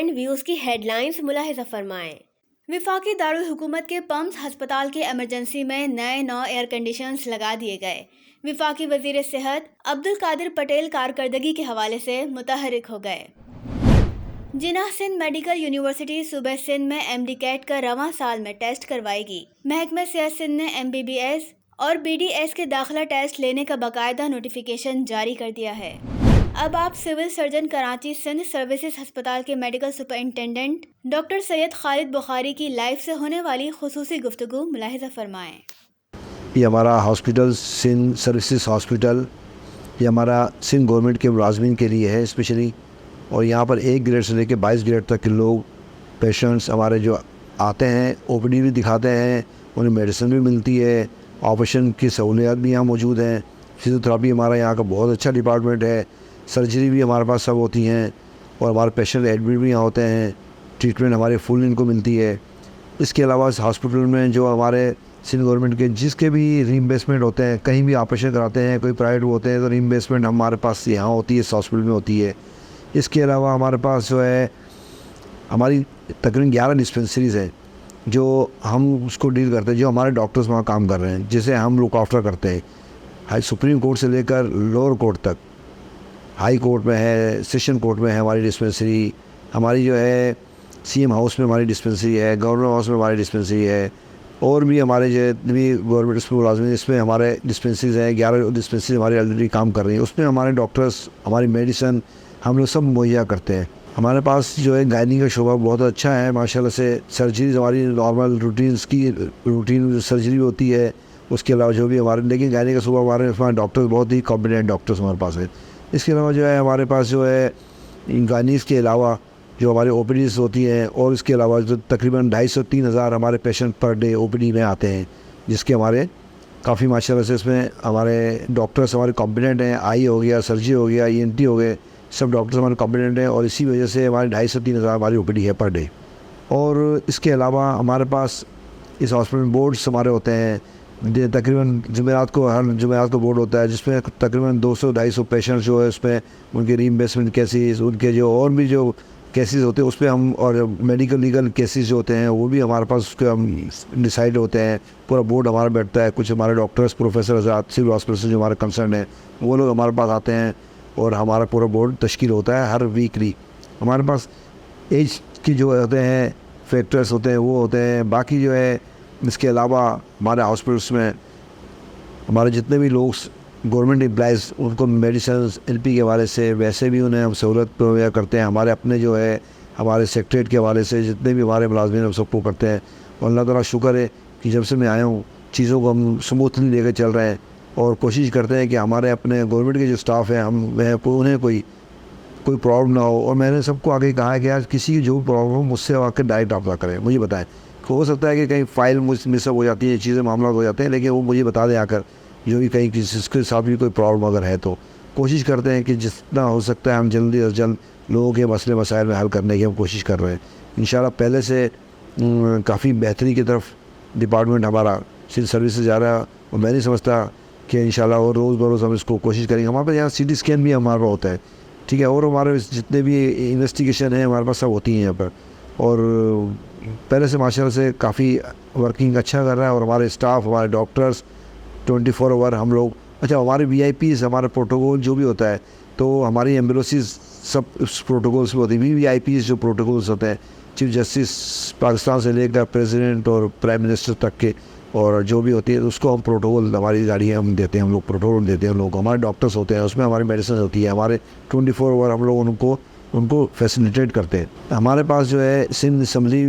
Current views की headlines मुलाहिज़ा फरमाएं। वफाकी दारुल हुकूमत के पम्स हस्पताल के एमरजेंसी में नए 9 एयर कंडीशनर्स लगा दिए गए। वफाकी वजीर सेहत अब्दुल कादिर पटेल कारकर्दगी के हवाले से मुतहर्रिक हो गए। जिन्ना सिंध मेडिकल यूनिवर्सिटी सूबे सिंध में MD कैट का रवां साल में टेस्ट करवाएगी। महकमा सेहत सिंध ने MBBS और BDS के दाखिला टेस्ट लेने का बाकायदा नोटिफिकेशन जारी कर दिया है। अब आप civil surgeon Karachi Sindh services अस्पताल के medical superintendent doctor Syed Khalid Bukhari की लाइव से होने वाली खुसूसी गुफ्तगू मुलाहिज़ा फरमाएं। ये हमारा हॉस्पिटल सिंध सर्विसेज हॉस्पिटल ये हमारा सिंध गवर्नमेंट के मुलाजमीन के लिए है स्पेशली, और यहाँ पर 1 ग्रेड से लेकर 22 ग्रेड तक के लोग पेशेंट्स हमारे जो आते हैं OPD भी दिखाते हैं, उन्हें मेडिसिन भी मिलती है, ऑपरेशन की सहूलियात भी यहाँ मौजूद हैं। फिजियोथेरापी हमारा यहाँ का बहुत अच्छा डिपार्टमेंट है, सर्जरी भी हमारे पास सब होती हैं, और हमारे पेशेंट एडमिट भी यहाँ होते हैं, ट्रीटमेंट हमारे फुल इनको मिलती है। इसके अलावा इस हॉस्पिटल में जो हमारे सिंध गवर्नमेंट के जिसके भी रीइंबर्समेंट होते हैं, कहीं भी ऑपरेशन कराते हैं, कोई प्राइवेट होते हैं तो रीइंबर्समेंट हमारे पास यहाँ होती है, इस हॉस्पिटल में होती है। इसके अलावा हमारे पास जो है हमारी तकरीबन 11 डिस्पेंसरीज़ हैं जो हम उसको डील करते हैं, जो हमारे डॉक्टर्स वहाँ काम कर रहे हैं, जिसे हम लुक आफ्टर करते हैं। हाई सुप्रीम कोर्ट से लेकर लोअर कोर्ट तक, हाई कोर्ट में है, सेशन कोर्ट में है हमारी डिस्पेंसरी, हमारी जो है CM हाउस में हमारी डिस्पेंसरी है, गवर्नर हाउस में हमारी डिस्पेंसरी है, और भी हमारे जो भी गवर्नमेंट उसमें मुलाजमीन इसमें हमारे डिस्पेंसरीज हैं। 11 डिस्पेंसरी हमारी ऑलरेडी काम कर रही हैं, उसमें हमारे डॉक्टर्स हमारी मेडिसन हम लोग सब मुहैया करते हैं। हमारे पास जो है गायनी का शोबा बहुत अच्छा है माशाल्लाह से। सर्जरीज हमारी नॉर्मल रूटीन सर्जरी होती है, उसके अलावा जो भी हमारे, लेकिन गायनी का शोबा हमारे डॉक्टर्स बहुत ही कॉम्पिटेंट डॉक्टर्स हमारे पास है। इसके अलावा जो है हमारे पास जो है गायनीज़ के अलावा जो हमारे OPDs होती हैं, और इसके अलावा जो तकरीबन 250-3 हज़ार हमारे पेशेंट पर डे OPD में आते हैं, जिसके हमारे काफ़ी माशाल्लाह से इसमें हमारे डॉक्टर्स हमारे कॉम्पिटेंट हैं। आई हो गया, सर्जरी हो गया, ENT हो गए, सब डॉक्टर्स हमारे कॉम्पिटेंट हैं, और इसी वजह से हमारे 250-3 हज़ार हमारी OPD है पर डे। और इसके अलावा हमारे पास इस हॉस्पिटल में बोर्ड्स हमारे होते हैं, तकरीबन जुमेरात को हर जुमेरात को बोर्ड होता है, जिसमें तकरीबन 200-250 पेशेंट्स जो है उसमें उनके रीइंबर्समेंट केसेस, उनके जो और भी जो केसेस होते हैं उस पर हम, और मेडिकल लीगल केसेस जो होते हैं वो भी हमारे पास उसके हम डिसाइड होते हैं। पूरा बोर्ड हमारा बैठता है, कुछ हमारे डॉक्टर्स प्रोफेसर हज़रात सिविल हॉस्पिटल से जो हमारे कंसर्न है वो लोग हमारे पास आते हैं, और हमारा पूरा बोर्ड तश्कील होता है हर वीकली। हमारे पास एज की जो होते हैं फैक्टर्स होते हैं वो होते हैं। बाकी जो है इसके अलावा हमारे हॉस्पिटल्स में हमारे जितने भी लोग गवर्नमेंट एम्प्लॉइज़, उनको मेडिसिन LP के हवाले से वैसे भी उन्हें हम सहूलत मुहैया करते हैं। हमारे अपने जो है हमारे सेक्रेटरीट के हवाले से जितने भी हमारे मुलाजमीन हम सबको करते हैं, और अल्लाह ताला शुक्र है कि जब से मैं आया हूँ चीज़ों को हम स्मूथली लेकर चल रहे हैं, और कोशिश करते हैं कि हमारे अपने गवर्नमेंट के जो स्टाफ हैं उन्हें कोई प्रॉब्लम ना हो। और मैंने सबको आगे कहा है कि यार किसी की जो प्रॉब्लम हो मुझसे आकर डायरेक्ट रब्ता करें, मुझे बताएं। हो सकता है कि कहीं फ़ाइल मिसअप हो जाती है, चीज़ें मामला हो जाते हैं, लेकिन वो मुझे बता दें आकर, जो भी कहीं किसी साथ भी कोई प्रॉब्लम अगर है तो कोशिश करते हैं कि जितना हो सकता है हम जल्दी से जल्द लोगों के मसले मसाइल में हल करने की हम कोशिश कर रहे हैं। इंशाल्लाह पहले से काफ़ी बेहतरी की तरफ डिपार्टमेंट हमारा सिविल सर्विसेज जा रहा है, और मैं नहीं समझता कि इंशाल्लाह और रोज़ बरोज़ हम इसको कोशिश करेंगे। हमारे पास यहाँ CT स्कैन भी हमारे पास होता है, ठीक है, और हमारे जितने भी इन्वेस्टिगेशन है हमारे पास सब होती हैं यहाँ पर, और पहले से माशाल्लाह से काफ़ी वर्किंग अच्छा कर रहा है। और हमारे स्टाफ, हमारे डॉक्टर्स 24 आवर हम लोग, अच्छा हमारे VIPs, हमारे प्रोटोकॉल जो भी होता है, तो हमारी एम्बुलेंसेज सब उस प्रोटोकॉल्स में होती है। VVIPs जो प्रोटोकॉल्स होते हैं, चीफ जस्टिस पाकिस्तान से लेकर प्रेसिडेंट और प्राइम मिनिस्टर तक के, और जो भी होती है उसको हम प्रोटोकॉल, हमारी गाड़ी हम देते हैं, हम लोग प्रोटोकॉल देते हैं लोगों को। हमारे डॉक्टर्स होते हैं, उसमें हमारी मेडिसिन होती है, हमारे 24 आवर हम लोग उनको फैसिलिटेट करते हैं। हमारे पास जो है सिंध असम्बली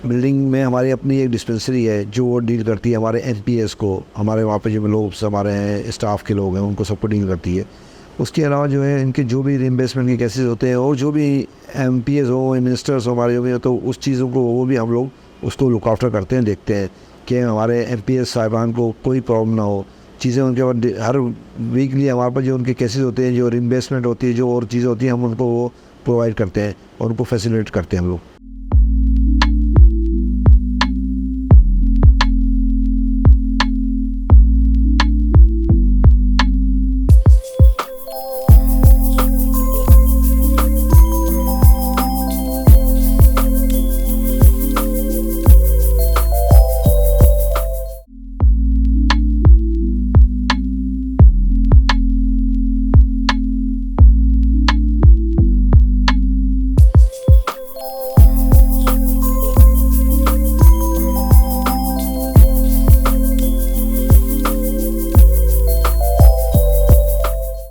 बिल्डिंग में हमारी अपनी एक डिस्पेंसरी है जो वो डील करती है हमारे MPS को, हमारे वहाँ पे जो लोग हमारे हैं स्टाफ के लोग हैं उनको सबको डील करती है। उसके अलावा जो है इनके जो भी रीइंबर्समेंट के केसेस होते हैं, और जो भी MPS हो, मिनिस्टर्स हो हमारे जो भी हो, तो उस चीज़ों को वो भी हम लोग उसको लुक आफ्टर करते हैं, देखते हैं कि हमारे MPS साहिबान को कोई प्रॉब्लम ना हो। चीज़ें उनके बाद हर वीकली हमारे पास जो उनके केसेस होते हैं, जो रीइंबर्समेंट होती है, जो और चीज़ें होती हैं, हम उनको वो प्रोवाइड करते हैं और उनको फैसिलिटेट करते हैं हम लोग।